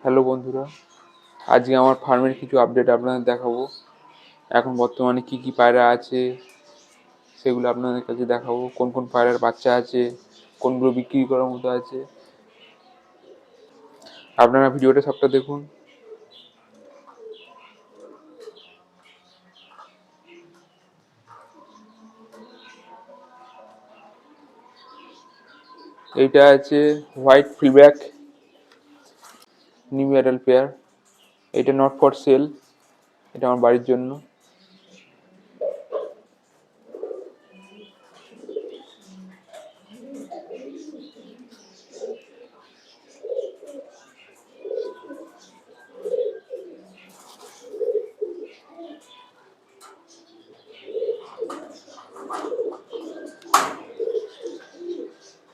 Hello বন্ধুরা, আজকে আমার ফার্মের কিছু আপডেট আপনাদের দেখাবো। এখন বর্তমানে কি কি পায়রা আছে সেগুলো আপনাদের কাছে দেখাবো। কোন কোন পায়রার বাচ্চা আছে, কোনগুলো বিক্রি করার মতো আছে, আপনারা ভিডিওটা সবটা দেখুন। এইটা আছে হোয়াইট ফিলব্যাক নিউ অ্যাডাল পেয়ার। এটা নট ফর সেল, এটা আমার বাড়ির জন্য।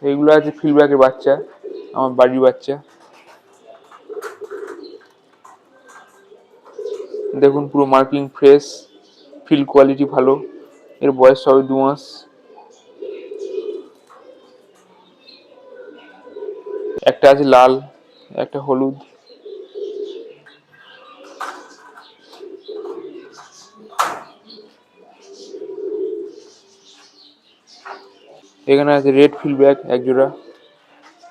এইগুলো আছে ফিলব্যাকের বাচ্চা, আমার বাড়ির বাচ্চা। দেখুন পুরো মার্কিং ফ্রেশ, ফিল কোয়ালিটি ভালো। এর বয়স সবে 2 মাস। একটা আছে লাল, একটা হলুদ। এখানে আছে রেড ফিলব্যাক এক জোড়া,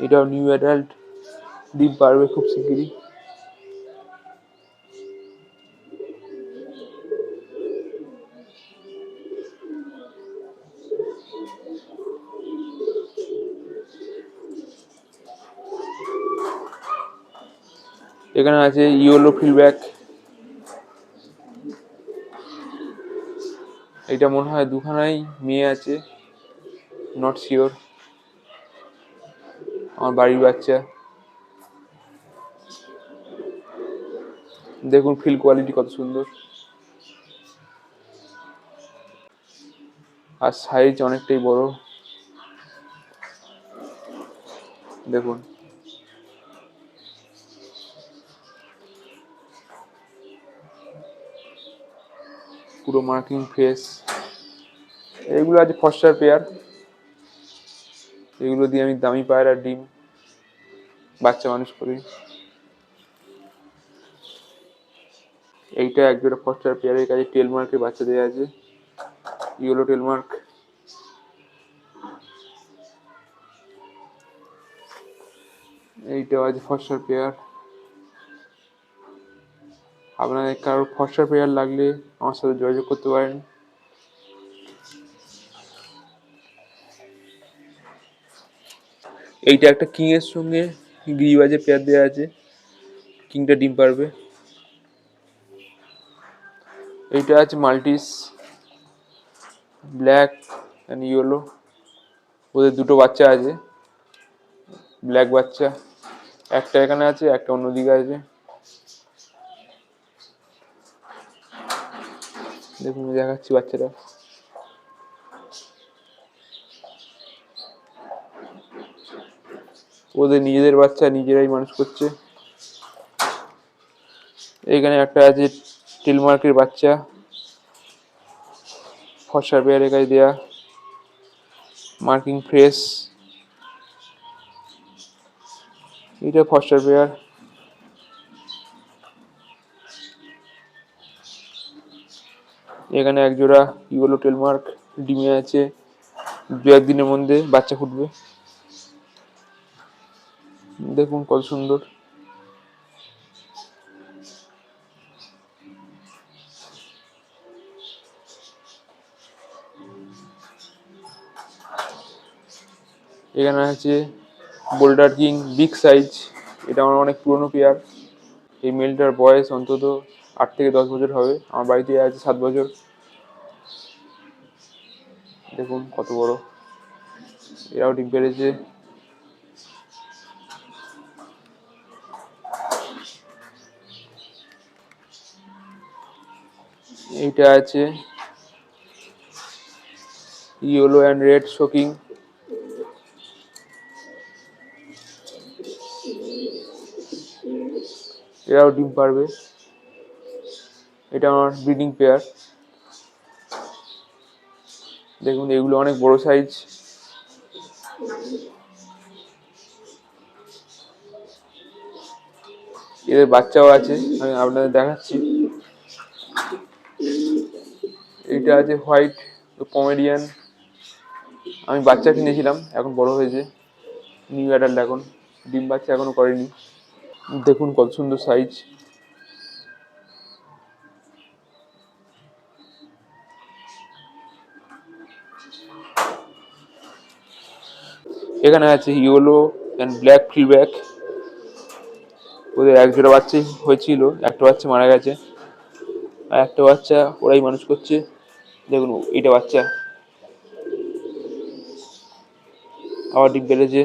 এটাও নিউ অ্যাডাল্ট, ডিম পারবে খুব শিগগিরই। এখানে আছে ইয়েলো ফিলব্যাক, এটা মনে হয় দুখানাই মেয়ে আছে, নট শিওর। আমার বাড়ির বাচ্চা। দেখুন ফিল কোয়ালিটি কত সুন্দর, আর সাইজ অনেকটাই বড়। দেখুন পুরো মার্কিং ফেস। এগুলো আছে ফস্টার পেয়ার, এগুলো দিয়ে আমি দামি পায়রা ডিম বাচ্চা মানুষ করি। এইটা একজোড়া ফস্টার পেয়ারের কাছে টেলমার্কের বাচ্চা দেওয়া আছে, ইয়েলো টেলমার্ক। এইটাও আছে ফস্টার পেয়ার। আপনাদের কারোর ফস্টার পেয়ার লাগলে আমার সাথে যোগাযোগ করতে পারেন। এইটা একটা কিং এর সঙ্গে গিরিবাজের পেয়ার দেওয়া আছে, কিংটা ডিম পারবে। এইটা আছে মাল্টিস, ব্ল্যাক অ্যান্ড ইয়েলো। ওদের দুটো বাচ্চা আছে, ব্ল্যাক বাচ্চা। একটা এখানে আছে, একটা অন্যদিকে আছে। দেখুন দেখাচ্ছি বাচ্চাটা। ওদের নিজেদের বাচ্চা নিজেরাই মানুষ করছে। এইখানে একটা আছে টেলমার্কের বাচ্চা, ফর্সা পেয়ারের কাছে দেয়া, মার্কিং ফ্রেশ। এটা ফস্টার পেয়ার। এখানে একজোড়া ইয়েলো টেলমার্ক ডিমে আছে, 2-1 দিনের মধ্যে বাচ্চা ফুটবে। দেখুন কত সুন্দর। এখানে আছে বোল্ডার কিং বিগ সাইজ, এটা আমার অনেক পুরনো পেয়ার। এই মেলটার বয়স অন্তত 8 থেকে 10 বছর হবে, আমার বাড়িতে আছে 7 বছর। দেখুন কত বড়, এরাও ডিম পেড়েছে। এইটা আছে ইয়েলো অ্যান্ড রেড শোকিং, এরাও ডিম পারবে। এটা আমার ব্রিডিং পেয়ার। দেখুন এগুলো অনেক বড় সাইজ। এদের বাচ্চাও আছে, আমি আপনাদের দেখাচ্ছি। এটা আছে হোয়াইট পমেরিয়ান, আমি বাচ্চা কিনেছিলাম, এখন বড় হয়েছে, নিউ অ্যাডাল্ট, এখন ডিম বাচ্চা এখনো করেনি। দেখুন কত সুন্দর সাইজ। এখানে আছে ইয়েলো অ্যান্ড ব্ল্যাক ফিডব্যাক, ওদের এক জোড়া বাচ্চাই হয়েছিল, একটা বাচ্চা মারা গেছে, আর একটা বাচ্চা ওরাই মানুষ করছে। দেখুন এটা বাচ্চা আবার ডিম পেড়েছে।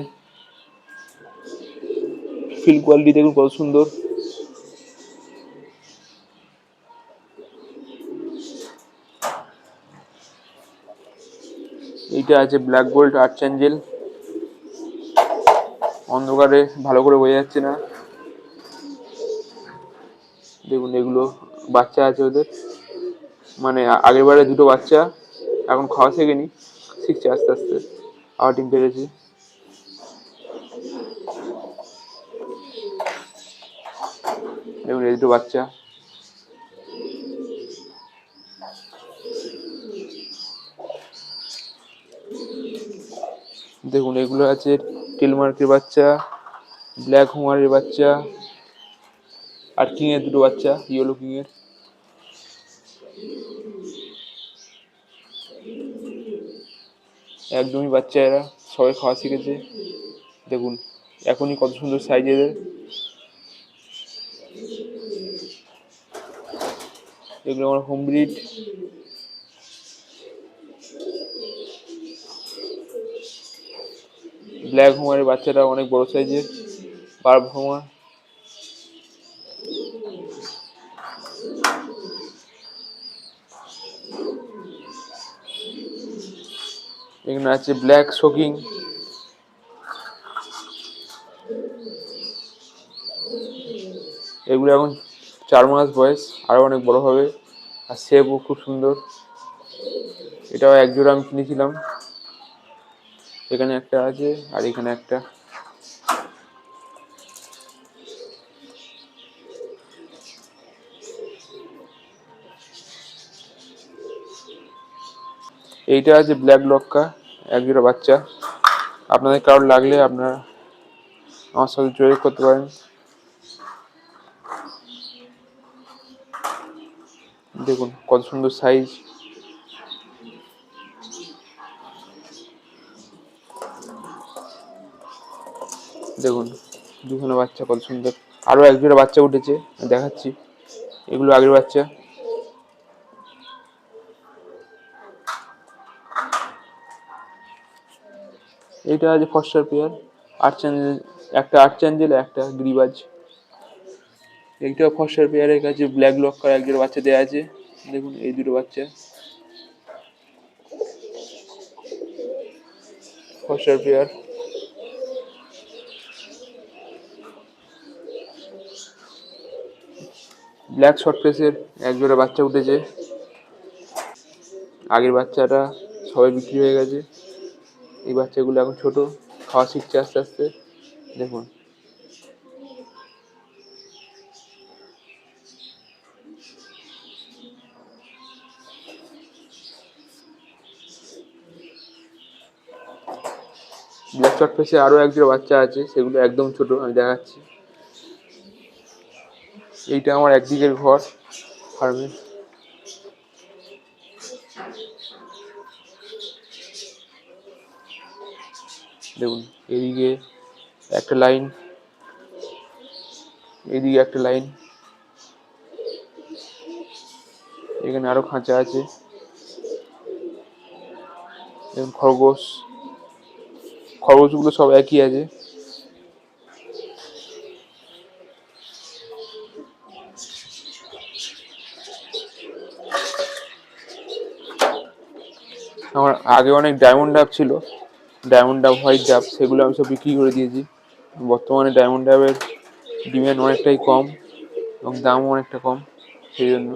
ফিল কোয়ালিটি দেখুন কত সুন্দর। এইটা আছে ব্ল্যাক গোল্ড আর্চ অ্যাঞ্জেল, অন্ধকারে ভালো করে বোঝা যাচ্ছে না। দেখুন এগুলো বাচ্চা আছে ওদের, মানে আগের বারে দুটো বাচ্চা, এখন খাওয়া শেখেনি, শিখছে আস্তে আস্তে, আবার ডিম পেড়েছে। দেখুন এই দুটো বাচ্চা। দেখুন এগুলো আছে টেলমার্কের বাচ্চা, ব্ল্যাক হোমারের বাচ্চা, আর কিংয়ের দুটো বাচ্চা, ইয়েলো কিংয়ের। একদমই বাচ্চা এরা, সবাই খাওয়া শিখেছে। দেখুন এখনই কত সুন্দর সাইজ এদের। এগুলো আমার হোম ব্রিড। ব্ল্যাক হোমারের বাচ্চাটা অনেক বড় সাইজের, বার্ব হোমার। এখানে আছে ব্ল্যাক শোকিং, এগুলো এখন 4 মাস বয়স, আরও অনেক বড় হবে, আর শেপও খুব সুন্দর। এটাও এক জোড়া আমি কিনেছিলাম, এখানে একটা আছে আর এখানে একটা। এইটা আছে ব্ল্যাক লক্কা, এক জোড়া বাচ্চা। আপনাদের কারোর লাগলে আপনারা আমার সাথে যোগাযোগ করতে পারেন। দেখুন কত সুন্দর সাইজ। দেখুন দুখানে বাচ্চা কত সুন্দর, আরও এক জোড়া বাচ্চা উঠেছে, দেখাচ্ছি। এগুলো আগের বাচ্চা। এইটা আছে ফস্টার পেয়ার, আর্চ অ্যাঞ্জেল, একটা আর্চ অ্যাঞ্জেল, একটা গ্রিবাজ। এইটাও ফস্টার পেয়ারের কাছে ব্ল্যাক লক্কার এক জোড়া বাচ্চা দেওয়া আছে। দেখুন এই দুটো বাচ্চা ফস্টার পেয়ার। ব্ল্যাক শর্ট ফেসের এক জোড়া বাচ্চা উঠেছে, আগের বাচ্চাটা সবাই বিক্রি হয়ে গেছে, এই বাচ্চাগুলো এখন ছোট, খাওয়া শিখছে আস্তে আস্তে। দেখুন ব্ল্যাক শর্ট ফেসে আরও এক জোড়া বাচ্চা আছে, সেগুলো একদম ছোট, আমি দেখাচ্ছি। এইটা আমার একদিকের ঘর ফার্মের। দেখুন এদিকে একটা লাইন, এদিকে একটা লাইন, এখানে আরো খাঁচা আছে। দেখুন খরগোশ, খরগোশগুলো সব একই আছে। আমার আগে অনেক ডায়মন্ড ডাব ছিল, ডায়মন্ড ডাব, হোয়াইট ডাব, সেগুলো আমি সব বিক্রি করে দিয়েছি। বর্তমানে ডায়মন্ড ডাবের ডিমান্ড অনেকটাই কম এবং দামও অনেকটা কম, সেই জন্য।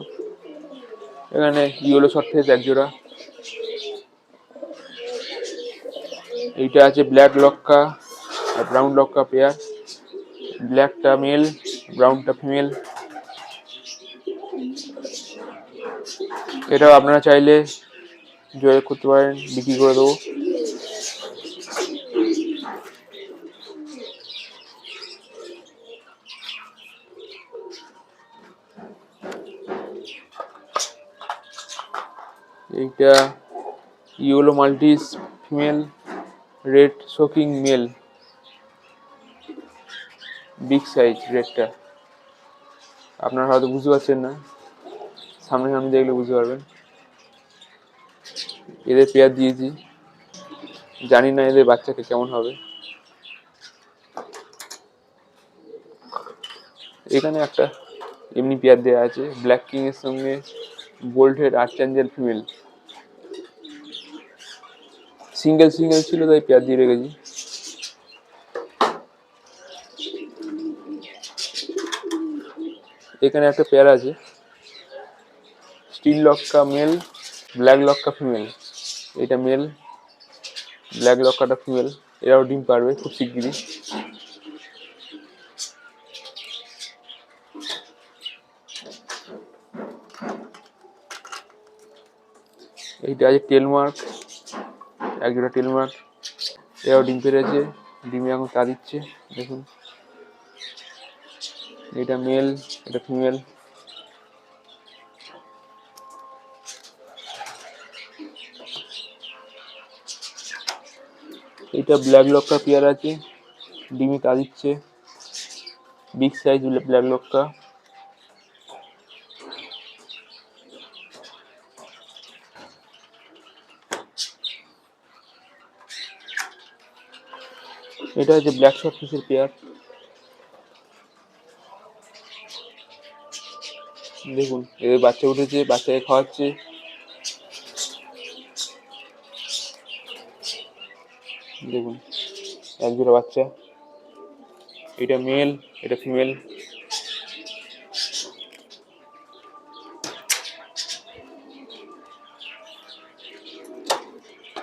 এখানে ইয়েলো শর্ট ফেস এক জোড়া। এইটা আছে ব্ল্যাক লক্কা আর ব্রাউন লক্কা পেয়ার, ব্ল্যাকটা মেল, ব্রাউনটা ফিমেল। এটাও আপনারা চাইলে যোগাযোগ করতে পারেন, বিক্রি করে দেবো। এইটা ইয়েলো মাল্টিস female, red shocking male, big size রেডটা। আপনারা হয়তো বুঝতে পারছেন না, সামনে সামনে দেখলে বুঝতে পারবেন। এদের পেয়ার দিয়েছি, জানি না এদের বাচ্চাকে কেমন হবে। এখানে একটা এমনি পেয়ার দেওয়া আছে, ব্ল্যাক কিং এর সঙ্গে gold head archangel female. Single single ছিল তাই পেয়ার দিয়ে রেখেছি। এখানে একটা পেয়ার আছে, স্টিল লক্কা মেল, ব্ল্যাক লক্কা ফিমেল। এটা মেল, ব্ল্যাক লক্কাটা ফিমেল। এরাও ডিম পারবে খুব শিগগিরই। এইটা আছে টেলমার্ক, একজোড়া টেলমার্ক। এরাও ডিম পেরেছে, ডিমে এখন তা দিচ্ছে দেখুন। এটা মেল, এটা ফিমেল। এটা ব্ল্যাক লক্কা পেয়ার আছে, ডিমে তা দিচ্ছে, বিগ সাইজ ব্ল্যাক লক্কা। এটা হচ্ছে ব্ল্যাক শর্ট ফিশের পেয়ার। দেখুন এদের বাচ্চা উঠেছে, বাচ্চাকে খাওয়াচ্ছে। দেখুন একজোড়া বাচ্চা, এটা মেল, এটা ফিমেল।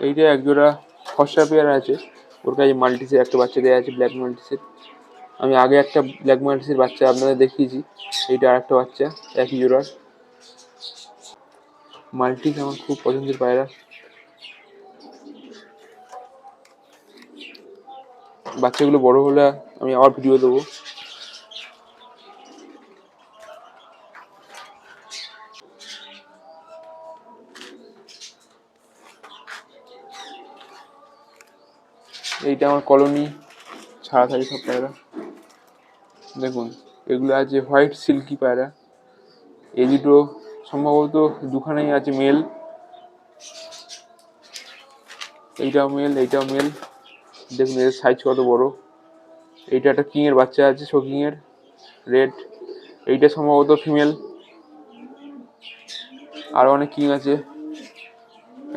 এইটা একজোড়া ফর্সা পেয়ার আছে, ওর কাছে মাল্টিসের একটা বাচ্চা দেওয়া আছে, ব্ল্যাক মাল্টিসের। আমি আগে একটা ব্ল্যাক মাল্টিসের বাচ্চা আপনাদের দেখিয়েছি, এইটা আর একটা বাচ্চা একই জোড়ার। মাল্টিস আমার খুব পছন্দের পায়রা। বাচ্চাগুলো বড় হলে আমি আবার ভিডিও দেবো। এইটা আমার কলোনি ছাড়া থাকে সব পায়রা। দেখুন এগুলো আছে হোয়াইট সিল্কি পায়রা। এই দুটো সম্ভবত দুখানেই আছে মেল। এইটাও মেল, এইটাও মেল। দেখুন এর সাইজ কত বড়। এইটা একটা কিং এর বাচ্চা আছে, শোকিং এর, রেড। এইটা সম্ভবত ফিমেল। আরো অনেক কিং আছে।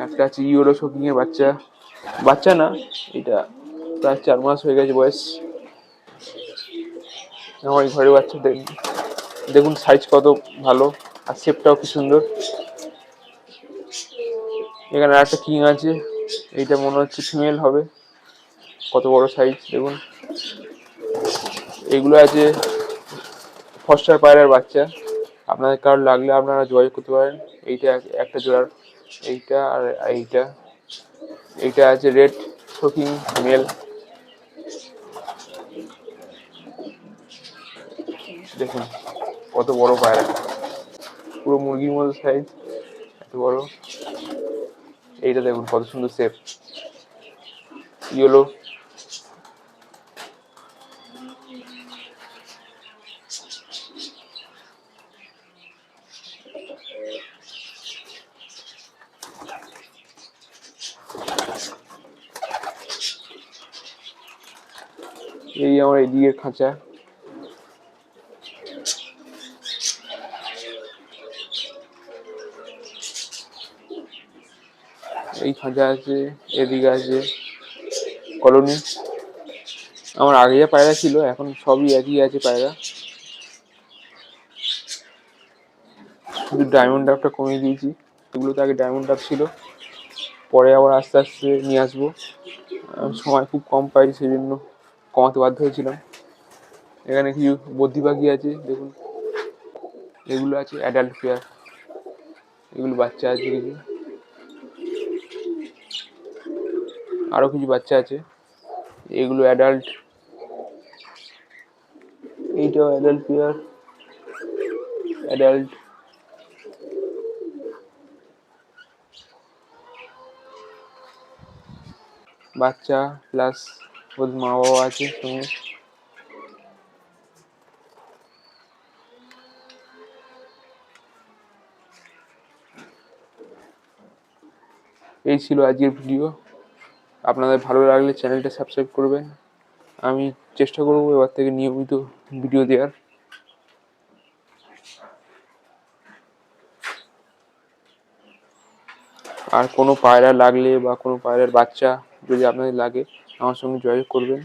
একটা আছে ইয়েলো শোকিং এর বাচ্চা, বাচ্চা না এটা প্রায় 4 মাস হয়ে গেছে বয়স। আমার এই ঘরের বাচ্চা দেখুন সাইজ কত ভালো, আর শেপটাও কি সুন্দর। এখানে একটা কিং আছে, এইটা মনে হচ্ছে ফিমেল হবে, কত বড় সাইজ দেখুন। এগুলো আছে ফস্টার পায়রার বাচ্চা। আপনাদের কারোর লাগলে আপনারা যোগাযোগ করতে পারেন। এইটা একটা জোড়ার, এইটা আর এইটা। এইটা আছে রেড শোকিং মেল। দেখুন কত বড় পায়রা, পুরো মুরগির মতো সাইজ, এত বড়। এইটা দেখুন কত সুন্দর শেপ, ইয়েলো। এই আমার এই দিকের খাঁচা। এই খাঁচা আছে, এদিকে আছে কলোনি। আমার আগে যা পায়রা ছিল এখন সবই একই আছে পায়রা, শুধু ডায়মন্ড ডাবটা কমিয়ে দিয়েছি। এগুলো তো আগে ডায়মন্ড ডাব ছিল, পরে আবার আস্তে আস্তে নিয়ে আসবো। সময় খুব কম পাই, সেই জন্য কমাতে বাধ্য হয়েছিলাম। এখানে কিছু বদ্রি পাখি আছে, দেখুন এগুলো আছে অ্যাডাল্ট পেয়ার, এগুলো বাচ্চা আছে কিছু, আরও কিছু বাচ্চা আছে, এগুলো অ্যাডাল্ট, এইটাও অ্যাডাল্ট পেয়ার, অ্যাডাল্ট, বাচ্চা প্লাস ওর মা বাবা আছে সঙ্গে। এই ছিল আজকের ভিডিও। আপনাদের ভালো লাগলে চ্যানেলটা সাবস্ক্রাইব করবেন। আমি চেষ্টা করবো এবার থেকে নিয়মিত ভিডিও দেওয়ার। আর কোনো পায়রা লাগলে বা কোনো পায়রার বাচ্চা যদি আপনাদের লাগে আমার সঙ্গে যোগাযোগ করবেন।